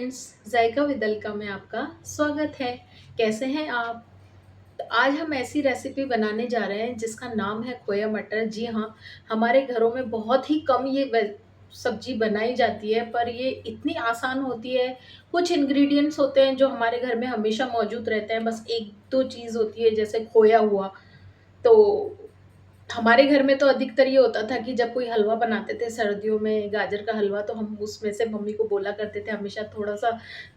Friends, JICA with Alka में आपका स्वागत है। कैसे हैं आप? तो आज हम ऐसी रेसिपी बनाने जा रहे हैं जिसका नाम है खोया मटर। जी हाँ, हमारे घरों में बहुत ही कम ये सब्जी बनाई जाती है, पर ये इतनी आसान होती है। कुछ इंग्रेडिएंट्स होते हैं जो हमारे घर में हमेशा मौजूद रहते हैं, बस एक दो चीज़ होती है, जैसे खोया हुआ। तो हमारे घर में तो अधिकतर ये होता था कि जब कोई हलवा बनाते थे सर्दियों में, गाजर का हलवा, तो हम उसमें से मम्मी को बोला करते थे हमेशा, थोड़ा-सा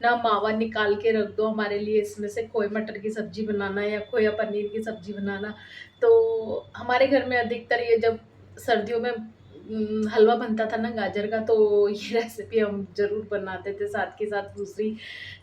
ना मावा निकाल के रख दो हमारे लिए, इसमें से खोए मटर की सब्ज़ी बनाना या खोया पनीर की सब्ज़ी बनाना। तो हमारे घर में अधिकतर ये जब सर्दियों में हलवा बनता था ना गाजर का, तो ये रेसिपी हम ज़रूर बनाते थे। साथ के साथ दूसरी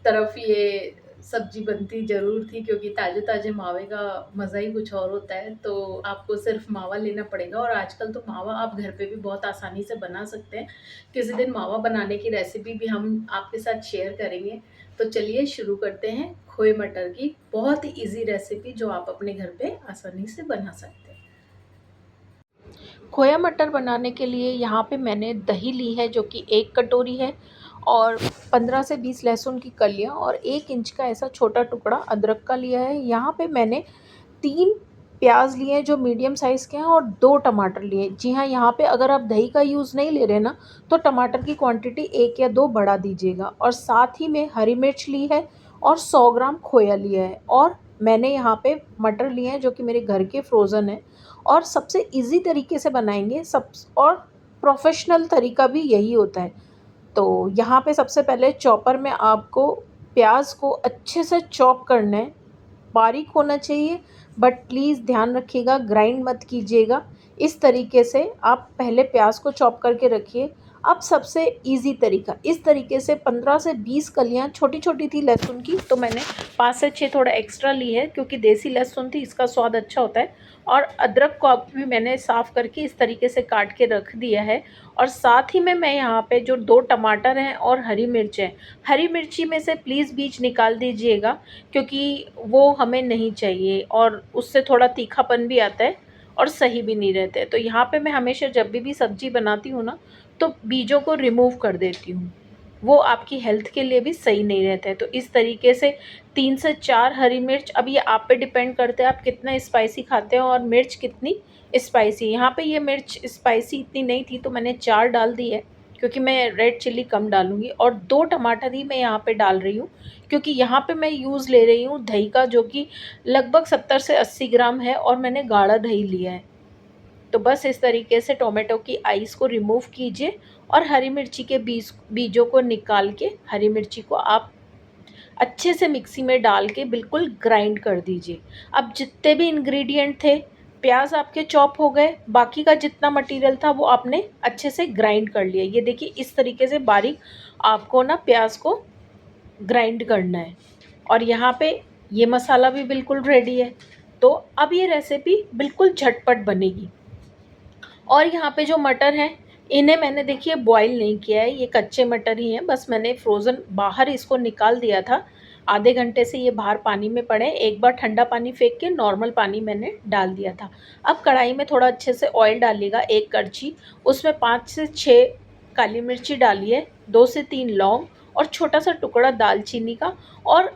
तरफ ये सब्ज़ी बनती ज़रूर थी, क्योंकि ताज़े-ताज़े मावे का मज़ा ही कुछ और होता है। तो आपको सिर्फ़ मावा लेना पड़ेगा, और आजकल तो मावा आप घर पे भी बहुत आसानी से बना सकते हैं। किसी दिन मावा बनाने की रेसिपी भी हम आपके साथ शेयर करेंगे। तो चलिए शुरू करते हैं खोए मटर की बहुत ही ईज़ी रेसिपी, जो आप अपने घर पे आसानी से बना सकते हैं। खोया मटर बनाने के लिए यहाँ पे मैंने दही ली है, जो कि 1 कटोरी है, और 15 से 20 लहसुन की कलियाँ और 1 इंच का ऐसा छोटा टुकड़ा अदरक का लिया है। यहाँ पे मैंने 3 प्याज़ लिए हैं जो मीडियम साइज़ के हैं, और 2 टमाटर लिए। जी हाँ, यहाँ पे अगर आप दही का यूज़ नहीं ले रहे ना, तो टमाटर की क्वांटिटी 1 या 2 बढ़ा दीजिएगा। और साथ ही में हरी मिर्च ली है, और 100 ग्राम खोया लिया है, और मैंने यहाँ पे मटर लिए हैं जो कि मेरे घर के फ्रोज़न हैं। और सबसे ईज़ी तरीके से बनाएँगे और प्रोफ़ेशनल तरीका भी यही होता है। तो यहाँ पे सबसे पहले चॉपर में आपको प्याज़ को अच्छे से चॉप करना है। बारीक होना चाहिए, बट प्लीज़ ध्यान रखिएगा ग्राइंड मत कीजिएगा। इस तरीके से आप पहले प्याज़ को चॉप करके रखिए। अब सबसे ईज़ी तरीका, इस तरीके से 15 से 20 कलियाँ छोटी-छोटी थी लहसुन की, तो मैंने 5 से 6 थोड़ा एक्स्ट्रा ली है, क्योंकि देसी लहसुन थी, इसका स्वाद अच्छा होता है। और अदरक को अब भी मैंने साफ़ करके इस तरीके से काट के रख दिया है। और साथ ही में मैं यहाँ पे जो 2 टमाटर हैं और हरी मिर्च है, हरी मिर्ची में से प्लीज़ बीज निकाल दीजिएगा, क्योंकि वो हमें नहीं चाहिए, और उससे थोड़ा तीखापन भी आता है और सही भी नहीं रहते। तो यहाँ पे मैं हमेशा जब भी सब्ज़ी बनाती हूँ ना, तो बीजों को रिमूव कर देती हूँ। वो आपकी हेल्थ के लिए भी सही नहीं रहता है। तो इस तरीके से 3 से 4 हरी मिर्च, अब ये आप पे डिपेंड करता है आप कितना स्पाइसी खाते हो और मिर्च कितनी स्पाइसी। यहाँ पे ये मिर्च स्पाइसी इतनी नहीं थी, तो मैंने 4 डाल दी है, क्योंकि मैं रेड चिल्ली कम डालूँगी। और 2 टमाटर ही मैं यहाँ पे डाल रही हूँ, क्योंकि यहाँ पे मैं यूज़ ले रही हूँ दही का, जो कि लगभग 70 से 80 ग्राम है, और मैंने गाढ़ा दही लिया है। तो बस इस तरीके से टोमेटो की आइस को रिमूव कीजिए, और हरी मिर्ची के बीजों को निकाल के हरी मिर्ची को आप अच्छे से मिक्सी में डाल के बिल्कुल ग्राइंड कर दीजिए। अब जितने भी इंग्रेडिएंट थे, प्याज आपके चॉप हो गए, बाकी का जितना मटेरियल था वो आपने अच्छे से ग्राइंड कर लिया। ये देखिए, इस तरीके से बारीक आपको ना प्याज को ग्राइंड करना है। और यहाँ पे ये मसाला भी बिल्कुल रेडी है। तो अब ये रेसिपी बिल्कुल झटपट बनेगी। और यहाँ पे जो मटर हैं, इन्हें मैंने देखिए बॉईल नहीं किया है, ये कच्चे मटर ही हैं। बस मैंने फ्रोज़न बाहर इसको निकाल दिया था। आधे घंटे से ये बाहर पानी में पड़े, एक बार ठंडा पानी फेंक के नॉर्मल पानी मैंने डाल दिया था। अब कढ़ाई में थोड़ा अच्छे से ऑयल डालिएगा, 1 करछी, उसमें 5 से 6 काली मिर्ची डालिए, 2 से 3 लौंग, और छोटा-सा टुकड़ा दालचीनी का। और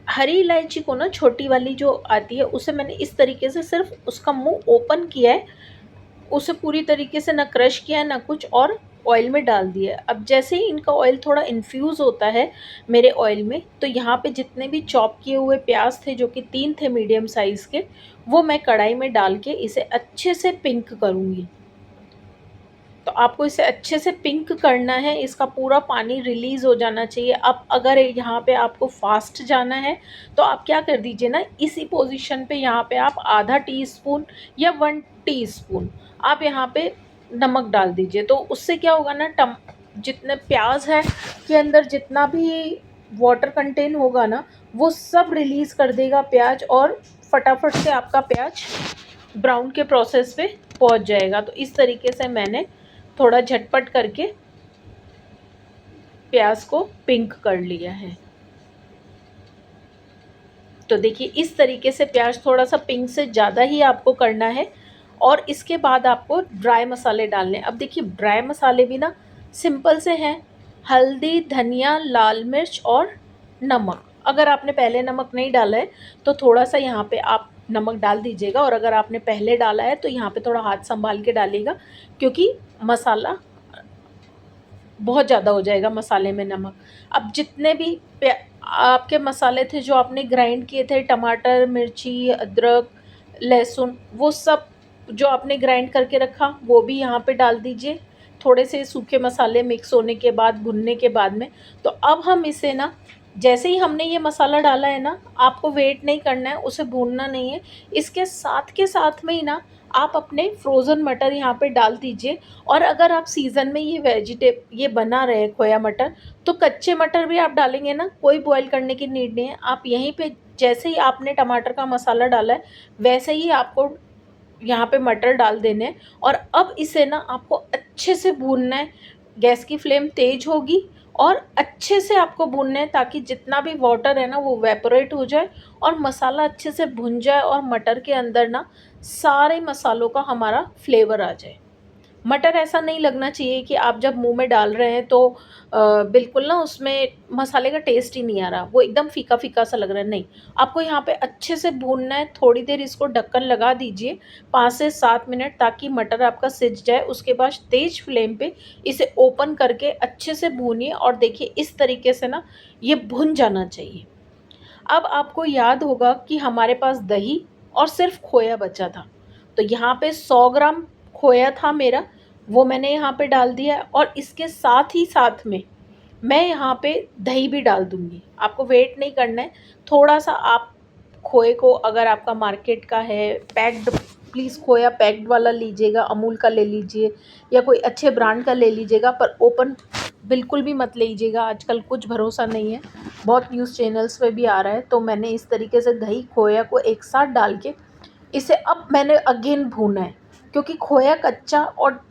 हरी इलायची को ना, छोटी वाली जो आती है, उसे मैंने इस तरीके से सिर्फ़ उसका मुँह ओपन किया है, उसे पूरी तरीके से ना क्रश किया है ना कुछ, और ऑयल में डाल दिया है। अब जैसे ही इनका ऑयल थोड़ा इन्फ्यूज़ होता है मेरे ऑयल में, तो यहाँ पे जितने भी चॉप किए हुए प्याज थे, जो कि 3 थे मीडियम साइज़ के, वो मैं कढ़ाई में डाल के इसे अच्छे से पिंक करूँगी। तो आपको इसे अच्छे से पिंक करना है, इसका पूरा पानी रिलीज़ हो जाना चाहिए। अब अगर यहाँ पे आपको फ़ास्ट जाना है, तो आप क्या कर दीजिए ना, इसी पोज़ीशन पे यहाँ पे आप आधा टीस्पून या 1 टीस्पून आप यहाँ पे नमक डाल दीजिए। तो उससे क्या होगा ना, जितने प्याज़ है के अंदर जितना भी वाटर कंटेन होगा ना, वो सब रिलीज़ कर देगा प्याज, और फटाफट से आपका प्याज ब्राउन के प्रोसेस पे पहुंच जाएगा। तो इस तरीके से मैंने थोड़ा झटपट करके प्याज को पिंक कर लिया है। तो देखिए, इस तरीके से प्याज थोड़ा सा पिंक से ज़्यादा ही आपको करना है। और इसके बाद आपको ड्राई मसाले डालने हैं। अब देखिए, ड्राई मसाले भी ना सिंपल से हैं, हल्दी, धनिया, लाल मिर्च और नमक। अगर आपने पहले नमक नहीं डाला है तो थोड़ा-सा यहाँ पे आप नमक डाल दीजिएगा, और अगर आपने पहले डाला है तो यहाँ पे थोड़ा हाथ सँभाल के डालिएगा, क्योंकि मसाला बहुत ज़्यादा हो जाएगा मसाले में नमक। अब जितने भी प्या आपके मसाले थे जो आपने ग्राइंड किए थे, टमाटर, मिर्ची, अदरक, लहसुन, वो सब जो आपने ग्राइंड करके रखा वो भी यहाँ पे डाल दीजिए। थोड़े से सूखे मसाले मिक्स होने के बाद, भुनने के बाद में, तो अब हम इसे ना, जैसे ही हमने ये मसाला डाला है ना, आपको वेट नहीं करना है, उसे भूनना नहीं है। इसके साथ के साथ में ही ना आप अपने फ्रोज़न मटर यहाँ पे डाल दीजिए। और अगर आप सीज़न में ये बना रहे हैं खोया मटर, तो कच्चे मटर भी आप डालेंगे ना, कोई बॉयल करने की नीड नहीं है। आप यहीं पे जैसे ही आपने टमाटर का मसाला डाला है, वैसे ही आपको यहाँ पे मटर डाल देने हैं। और अब इसे ना आपको अच्छे से भूनना है। गैस की फ्लेम तेज़ होगी और अच्छे से आपको भूनना है, ताकि जितना भी वाटर है ना वो इवेपोरेट हो जाए और मसाला अच्छे से भुन जाए, और मटर के अंदर ना सारे मसालों का हमारा फ्लेवर आ जाए। मटर ऐसा नहीं लगना चाहिए कि आप जब मुँह में डाल रहे हैं तो बिल्कुल ना उसमें मसाले का टेस्ट ही नहीं आ रहा, वो एकदम फ़ीका-फ़ीका सा लग रहा है, नहीं। आपको यहाँ पे अच्छे से भूनना है, थोड़ी देर इसको ढक्कन लगा दीजिए, 5 से 7 मिनट, ताकि मटर आपका सिज जाए। उसके बाद तेज़ फ्लेम पे इसे ओपन करके अच्छे से भूनिए, और देखिए इस तरीके से ना ये भुन जाना चाहिए। अब आपको याद होगा कि हमारे पास दही और सिर्फ़ खोया बचा था, तो यहाँ पे 100 ग्राम खोया था मेरा, वो मैंने यहाँ पे डाल दिया है, और इसके साथ ही साथ में मैं यहाँ पे दही भी डाल दूँगी। आपको वेट नहीं करना है, थोड़ा-सा आप खोए को, अगर आपका मार्केट का है पैक्ड, प्लीज़ खोया पैक्ड वाला लीजिएगा, अमूल का ले लीजिए या कोई अच्छे ब्रांड का ले लीजिएगा, पर ओपन बिल्कुल भी मत लीजिएगा, आजकल कुछ भरोसा नहीं है। बहुत न्यूज़ चैनल्स पे भी आ रहा है। तो मैंने इस तरीके से दही, खोया को एक साथ डाल के इसे अब मैंने अगेन भूना है, क्योंकि खोया कच्चा और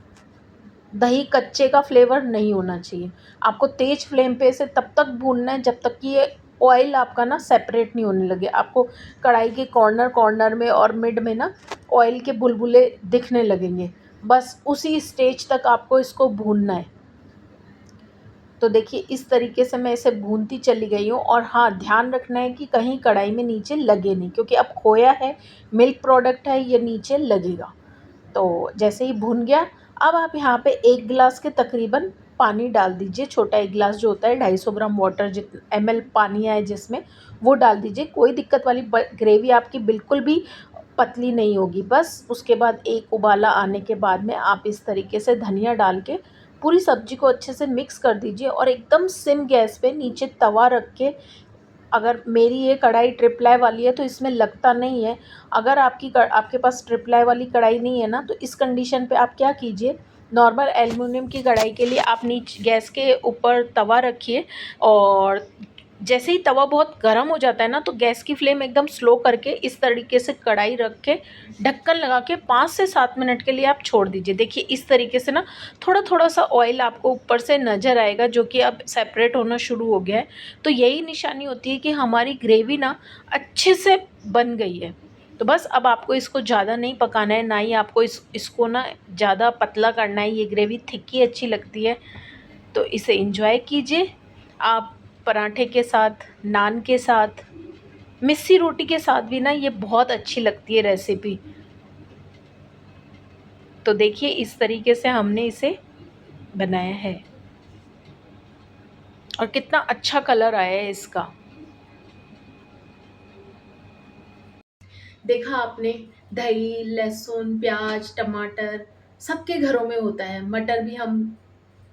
दही कच्चे का फ्लेवर नहीं होना चाहिए। आपको तेज़ फ्लेम पे इसे तब तक भूनना है जब तक कि ये ऑयल आपका ना सेपरेट नहीं होने लगे। आपको कढ़ाई के कॉर्नर-कॉर्नर में और मिड में ना ऑयल के बुलबुले दिखने लगेंगे। बस उसी स्टेज तक आपको इसको भूनना है। तो देखिए इस तरीके से मैं इसे भूनती चली गई हूँ, और हाँ, ध्यान रखना है कि कहीं कढ़ाई में नीचे लगे नहीं, क्योंकि अब खोया है, मिल्क प्रोडक्ट है, ये नीचे लगेगा। तो जैसे ही भुन गया, अब आप यहाँ पे 1 गिलास के तकरीबन पानी डाल दीजिए। छोटा 1 गिलास जो होता है, 250 ग्राम वाटर ml पानी आए जिसमें, वो डाल दीजिए। कोई दिक्कत वाली ग्रेवी आपकी बिल्कुल भी पतली नहीं होगी। बस उसके बाद एक उबाला आने के बाद में आप इस तरीके से धनिया डाल के पूरी सब्ज़ी को अच्छे से मिक्स कर दीजिए, और एकदम सिम गैस पे नीचे तवा रख के, अगर मेरी ये कढ़ाई ट्रिप्लाई वाली है तो इसमें लगता नहीं है। अगर आपके पास ट्रिप्लाई वाली कढ़ाई नहीं है ना, तो इस कंडीशन पे आप क्या कीजिए, नॉर्मल एल्युमिनियम की कढ़ाई के लिए आप गैस के ऊपर तवा रखिए, और जैसे ही तवा बहुत गर्म हो जाता है ना, तो गैस की फ्लेम एकदम स्लो करके इस तरीके से कढ़ाई रख के ढक्कन लगा के 5 से 7 मिनट के लिए आप छोड़ दीजिए। देखिए इस तरीके से ना थोड़ा-थोड़ा सा ऑयल आपको ऊपर से नज़र आएगा, जो कि अब सेपरेट होना शुरू हो गया है। तो यही निशानी होती है कि हमारी ग्रेवी ना अच्छे से बन गई है। तो बस अब आपको इसको ज़्यादा नहीं पकाना है, ना ही आपको इसको ना ज़्यादा पतला करना है। ये ग्रेवी थिक ही अच्छी लगती है। तो इसे एंजॉय कीजिए आप, पराठे के साथ, नान के साथ, मिस्सी रोटी के साथ भी ना ये बहुत अच्छी लगती है रेसिपी। तो देखिए इस तरीके से हमने इसे बनाया है, और कितना अच्छा कलर आया है इसका। देखा आपने, दही, लहसुन, प्याज, टमाटर सबके घरों में होता है। मटर भी हम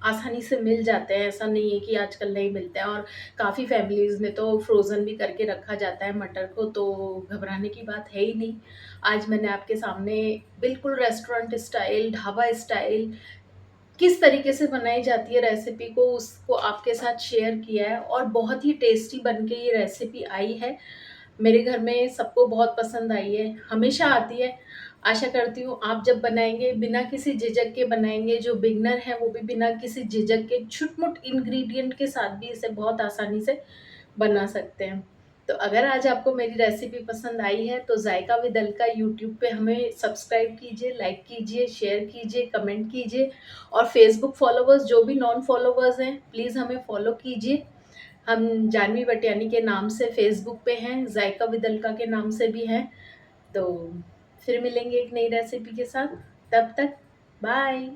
आसानी से मिल जाते हैं, ऐसा नहीं है कि आजकल नहीं मिलते हैं, और काफ़ी फैमिलीज़ में तो फ्रोज़न भी करके रखा जाता है मटर को, तो घबराने की बात है ही नहीं। आज मैंने आपके सामने बिल्कुल रेस्टोरेंट स्टाइल, ढाबा स्टाइल किस तरीके से बनाई जाती है रेसिपी को, उसको आपके साथ शेयर किया है, और बहुत ही टेस्टी बन के ये रेसिपी आई है। मेरे घर में सबको बहुत पसंद आई है, हमेशा आती है। आशा करती हूँ आप जब बनाएँगे बिना किसी झिझक के बनाएँगे, जो बिगिनर हैं वो भी बिना किसी झिझक के छुट-मुट इंग्रीडिएंट के साथ भी इसे बहुत आसानी से बना सकते हैं। तो अगर आज आपको मेरी रेसिपी पसंद आई है तो जायका विद अलका यूट्यूब पे हमें सब्सक्राइब कीजिए, लाइक कीजिए, शेयर कीजिए, कमेंट कीजिए और फेसबुक फॉलोवर्स जो भी नॉन फॉलोवर्स हैं प्लीज़ हमें फॉलो कीजिए। हम जानवी बटियानी के नाम से फेसबुक पे हैं, जायका विद अलका के नाम से भी हैं। तो फिर मिलेंगे एक नई रेसिपी के साथ, तब तक बाय।